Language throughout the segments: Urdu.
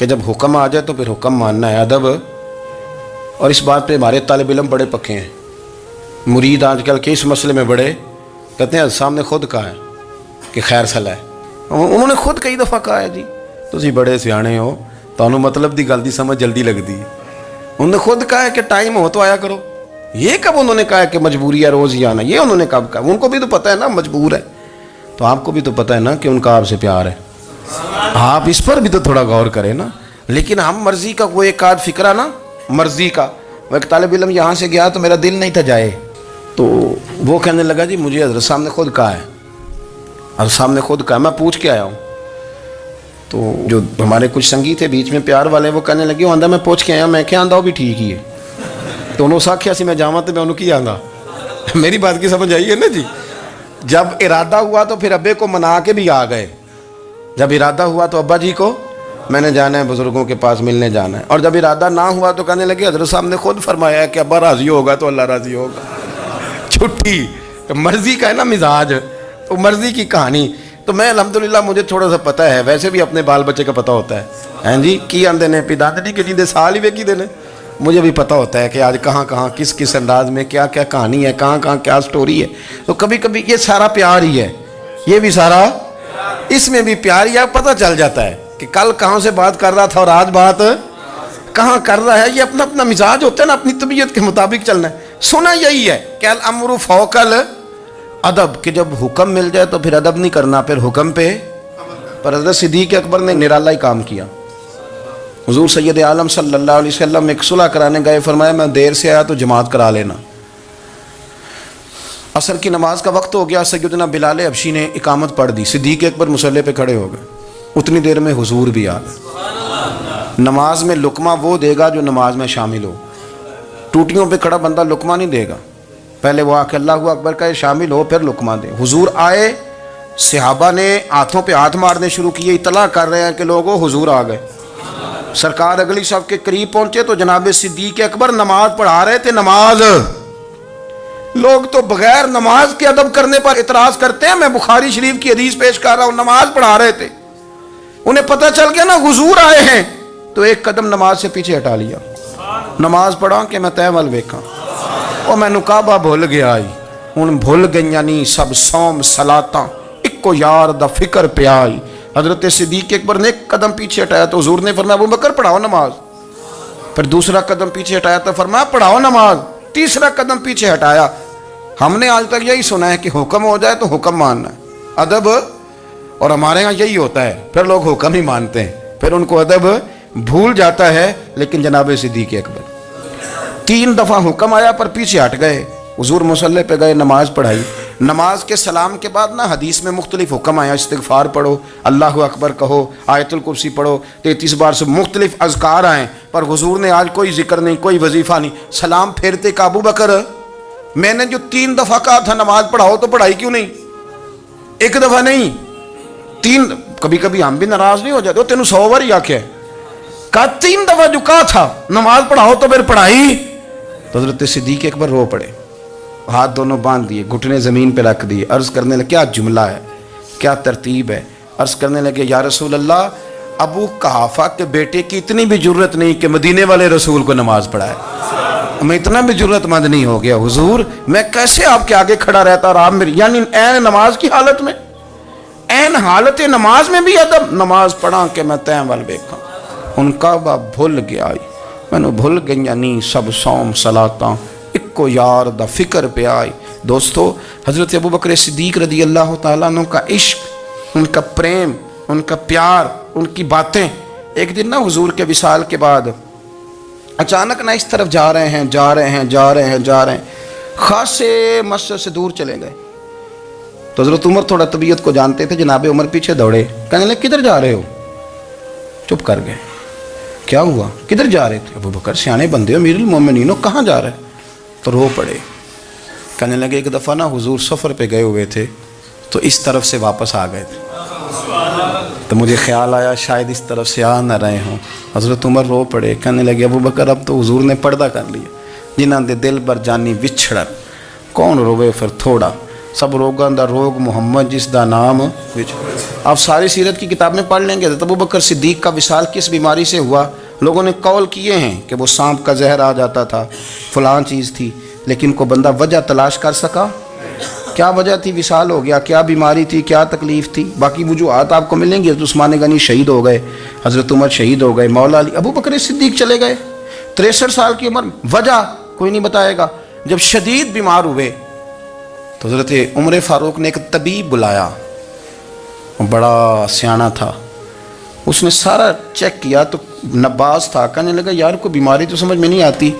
کہ جب حکم آ جائے تو پھر حکم ماننا ہے، ادب. اور اس بات پہ ہمارے طالب علم بڑے پکے ہیں. مرید آج کل کے اس مسئلے میں بڑے کہتے ہیں صاحب نے خود کہا ہے کہ خیر صلاح ہے. انہوں نے خود کئی دفعہ کہا ہے جی تسی بڑے سیانے ہو، تانوں مطلب دی گل دی سمجھ جلدی لگتی ہے. انہوں نے خود کہا ہے کہ ٹائم ہو تو آیا کرو. یہ کب انہوں نے کہا ہے کہ مجبوری ہے روز ہی آنا؟ یہ انہوں نے کب کہا؟ ان کو بھی تو پتہ ہے نا مجبور ہے. تو آپ کو بھی تو پتہ ہے نا کہ ان کا آپ سے پیار ہے. آپ اس پر بھی تو تھوڑا غور کریں نا. لیکن ہم مرضی کا وہ ایک آدھ فکرہ نا، مرضی کا. وہ ایک طالب علم یہاں سے گیا تو میرا دل نہیں تھا جائے، تو وہ کہنے لگا جی مجھے حضرت صاحب نے خود کہا ہے، حضرت صاحب نے خود کہا. میں پوچھ کے آیا ہوں. تو جو ہمارے کچھ سنگی تھے بیچ میں پیار والے، وہ کہنے لگے آندہ میں پوچھ کے آیا. میں کیا آندہ وہ بھی ٹھیک ہی ہے. تو انہوں سے آخیا سی میں جاواں تو میں انہوں کی آندہ. میری بات کی سمجھ آئی ہے نا جی. جب ارادہ ہوا تو پھر ابے کو منا کے بھی آ گئے. جب ارادہ ہوا تو ابا جی کو میں نے جانا ہے بزرگوں کے پاس ملنے جانا ہے. اور جب ارادہ نہ ہوا تو کہنے لگے حضرت صاحب نے خود فرمایا ہے کہ ابا راضی ہوگا تو اللہ راضی ہوگا. چھٹی مرضی کا ہے نا مزاج، تو مرضی کی کہانی. تو میں الحمدللہ مجھے تھوڑا سا پتہ ہے، ویسے بھی اپنے بال بچے کا پتہ ہوتا ہے. ہیں جی کی آندے نے پیداندی کے جیندے سال ہی ویکھی دینے. مجھے بھی پتہ ہوتا ہے کہ آج کہاں کہاں کس کس انداز میں کیا کیا کہانی ہے، کہاں کہاں کیا سٹوری ہے. تو کبھی کبھی یہ سارا پیار ہی ہے، یہ بھی سارا اس میں بھی پیار ہی ہے. پتہ چل جاتا ہے کہ کل کہاں سے بات کر رہا تھا اور آج بات کہاں کر رہا ہے. یہ اپنا اپنا مزاج ہوتا ہے نا، اپنی طبیعت کے مطابق چلنا ہے. سنا یہی ہے کہ الامر فوق الادب، کہ جب حکم مل جائے تو پھر ادب نہیں کرنا، پھر حکم پہ. پر حضرت صدیق اکبر نے نرالا ہی کام کیا. حضور سید عالم صلی اللہ علیہ وسلم ایک صلح کرانے گئے، فرمایا میں دیر سے آیا تو جماعت کرا لینا. عصر کی نماز کا وقت ہو گیا، سیدنا بلال حبشی نے اقامت پڑھ دی. صدیق اکبر مصلی پہ کھڑے ہو گئے. اتنی دیر میں حضور بھی آ گئے. نماز میں لقمہ وہ دے گا جو نماز میں شامل ہو. ٹوٹیوں پہ کھڑا بندہ لقمہ نہیں دے گا، پہلے وہ آ کے اللہ اکبر کہے شامل ہو پھر لقمہ دے. حضور آئے، صحابہ نے ہاتھوں پہ ہاتھ مارنے شروع کیے، اطلاع کر رہے ہیں کہ لوگوں حضور آ گئے. سرکار اگلی صف کے قریب پہنچے تو جناب صدیق اکبر نماز پڑھا رہے تھے. نماز لوگ تو بغیر نماز کے ادب کرنے پر اعتراض کرتے ہیں. میں بخاری شریف کی حدیث پیش کر رہا ہوں، نماز پڑھا رہے تھے. انہیں پتہ چل گیا نا حضور آئے ہیں، تو ایک قدم نماز سے پیچھے ہٹا لیا. نماز پڑھا کہ میں تیمل ویکھاں، اور میں نکابہ بھول گیا آئی. ہن بھول گئیاں نہیں سب سوم صلاتاں، اکو یار دا فکر پہ آئی. حضرت صدیق اکبر نے ایک قدم پیچھے ہٹایا تو حضور نے فرمایا ابو بکر پڑھاؤ نماز. پھر دوسرا قدم پیچھے ہٹایا تو فرمایا پڑھاؤ نماز. تیسرا قدم پیچھے ہٹایا. ہم نے آج تک یہی سنا ہے کہ حکم ہو جائے تو حکم ماننا ہے، ادب. اور ہمارے ہاں یہی ہوتا ہے، پھر لوگ حکم ہی مانتے ہیں، پھر ان کو ادب بھول جاتا ہے. لیکن جناب صدیق اکبر 3 دفعہ حکم آیا پر پیچھے ہٹ گئے. حضور مصلی پہ گئے، نماز پڑھائی. نماز کے سلام کے بعد نا حدیث میں مختلف حکم آیا، استغفار پڑھو، اللہ اکبر کہو، آیت الکرسی پڑھو، 33 بار سے مختلف اذکار آئیں. پر حضور نے آج کوئی ذکر نہیں، کوئی وظیفہ نہیں. سلام پھیرتے کہ ابو بکر میں نے جو 3 دفعہ کہا تھا نماز پڑھاؤ تو پڑھائی کیوں نہیں؟ ایک دفعہ نہیں 3. کبھی کبھی ہم بھی ناراض نہیں ہو جاتے، تینوں 100 بار ہی آکھیا ہے، کہا 3 دفعہ جو کہا تھا نماز پڑھاؤ تو پھر پڑھائی. تو حضرت صدیق اکبر رو پڑے، ہاتھ دونوں باندھ دیے، گھٹنے زمین پہ رکھ دیے. عرض کرنے لگے کیا جملہ ہے، کیا ترتیب ہے. عرض کرنے لگے یا رسول اللہ، ابو قحافہ کے بیٹے کی اتنی بھی جرت نہیں کہ مدینے والے رسول کو نماز پڑھائے. میں اتنا بھی جرت مند نہیں ہو گیا حضور، میں کیسے آپ کے آگے کھڑا رہتا اور آپ میری، یعنی عین نماز کی حالت میں، عین حالت نماز میں بھی ادب. نماز پڑھا کہ میں تیمل ویکھاں. ان کا با بھول گیا آئی، میں نے بھول گئیاں نہیں سب سوم صلاتاں، اکو یار دا فکر پہ آئی. دوستو حضرت ابو بکر صدیق رضی اللہ تعالیٰ عنہ کا عشق، ان کا پریم، ان کا پیار، ان کی باتیں. ایک دن نا حضور کے وصال کے بعد اچانک نہ اس طرف جا رہے ہیں، خاصے مسجد سے دور چلے گئے. تو حضرت عمر تھوڑا طبیعت کو جانتے تھے، جناب عمر پیچھے دوڑے، کہنے لگے کدھر جا رہے ہو؟ چپ کر گئے. کیا ہوا؟ کدھر جا رہے تھے؟ ابو بکر سیانے بندے ہو، امیر المومنین ہو، کہاں جا رہے؟ تو رو پڑے. کہنے لگے ایک دفعہ نا حضور سفر پہ گئے ہوئے تھے تو اس طرف سے واپس آ گئے تھے، تو مجھے خیال آیا شاید اس طرف سے آ نہ رہے ہوں. حضرت عمر رو پڑے. کہنے لگے ابو بکر اب تو حضور نے پردہ کر لیا، جنہاں دے دل بر جانی وچھڑن، کون روے پھر تھوڑا. سب روگاں دا روگ محمد جس دا نام آپ ساری سیرت کی کتاب میں پڑھ لیں گے تو ابو بکر صدیق کا وصال کس بیماری سے ہوا. لوگوں نے قول کیے ہیں کہ وہ سانپ کا زہر آ جاتا تھا، فلان چیز تھی، لیکن کو بندہ وجہ تلاش کر سکا؟ کیا وجہ تھی وصال ہو گیا؟ کیا بیماری تھی؟ کیا تکلیف تھی؟ باقی وجوہات آپ کو ملیں گی. حضرت عثمان غنی شہید ہو گئے، حضرت عمر شہید ہو گئے، مولا علی، ابو بکر صدیق چلے گئے 63 سال کی عمر. وجہ کوئی نہیں بتائے گا. جب شدید بیمار ہوئے تو حضرت عمر فاروق نے ایک طبیب بلایا، بڑا سیانا تھا. اس نے سارا چیک کیا تو نباز تھا. کہنے لگا یار کوئی بیماری تو سمجھ میں نہیں آتی.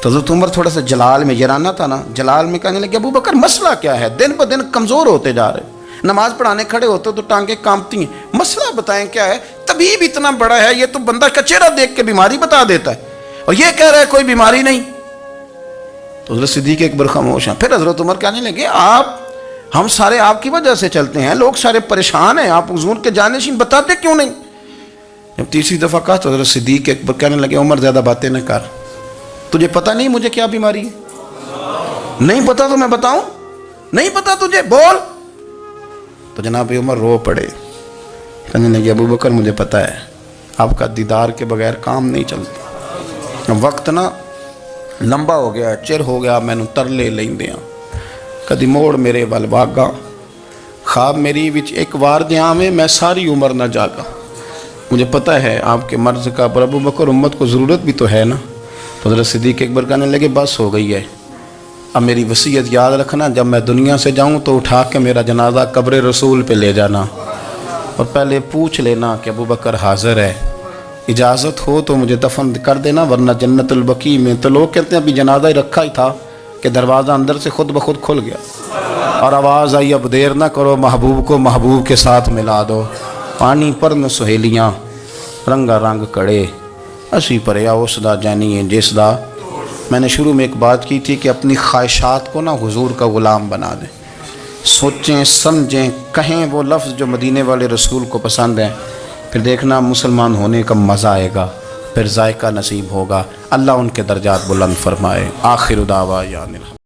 تو حضرت عمر تھوڑا سا جلال میں، یرانہ تھا نا، جلال میں کہنے لگے ابو بکر مسئلہ کیا ہے؟ دن بدن کمزور ہوتے جا رہے، نماز پڑھانے کھڑے ہوتے تو ٹانگیں کانپتی ہیں، مسئلہ بتائیں کیا ہے؟ طبیب اتنا بڑا ہے، یہ تو بندہ کا چہرہ دیکھ کے بیماری بتا دیتا ہے، اور یہ کہہ رہا ہے کوئی بیماری نہیں. تو حضرت صدیق اکبر خاموش ہیں. پھر حضرت عمر کہنے لگے ہم سارے آپ کی وجہ سے چلتے ہیں، لوگ سارے پریشان ہیں، آپ حضور کے جانشین بتاتے کیوں نہیں؟ جب تیسری دفعہ کہا تو حضرت صدیق اکبر کہنے لگے عمر زیادہ باتیں نہ کر، تجھے پتہ نہیں مجھے کیا بیماری ہے؟ نہیں پتہ تو میں بتاؤں؟ نہیں پتہ تجھے، بول. تو جناب عمر رو پڑے. کہنے لگے ابو بکر مجھے پتہ ہے، آپ کا دیدار کے بغیر کام نہیں چلتا. وقت نا لمبا ہو گیا، چر ہو گیا، میں ترلے لیندیاں کدی موڑ میرے ول واگا، خواب میری وچ ایک وار دیاں میں میں ساری عمر نہ جاگا. مجھے پتہ ہے آپ کے مرض کا، پر ابو بکر امت کو ضرورت بھی تو ہے نا. تو حضرت صدیق اکبر کہنے لگے بس ہو گئی ہے، اب میری وصیت یاد رکھنا، جب میں دنیا سے جاؤں تو اٹھا کے میرا جنازہ قبر رسول پہ لے جانا، اور پہلے پوچھ لینا کہ ابو بکر حاضر ہے، اجازت ہو تو مجھے دفن کر دینا، ورنہ جنت البقیع میں. تو لوگ کہتے ہیں ابھی جنازہ ہی رکھا ہی تھا کہ دروازہ اندر سے خود بخود کھل گیا، اور آواز آئی اب دیر نہ کرو، محبوب کو محبوب کے ساتھ ملا دو. پانی پر نہ سہیلیاں رنگا رنگ کڑے، اسی پریا اس دا جانی ہے جس دا. میں نے شروع میں ایک بات کی تھی کہ اپنی خواہشات کو نا حضور کا غلام بنا دیں، سوچیں سمجھیں کہیں وہ لفظ جو مدینے والے رسول کو پسند ہیں، پھر دیکھنا مسلمان ہونے کا مزہ آئے گا، پھر ذائقہ نصیب ہوگا. اللہ ان کے درجات بلند فرمائے. آخر دعوانا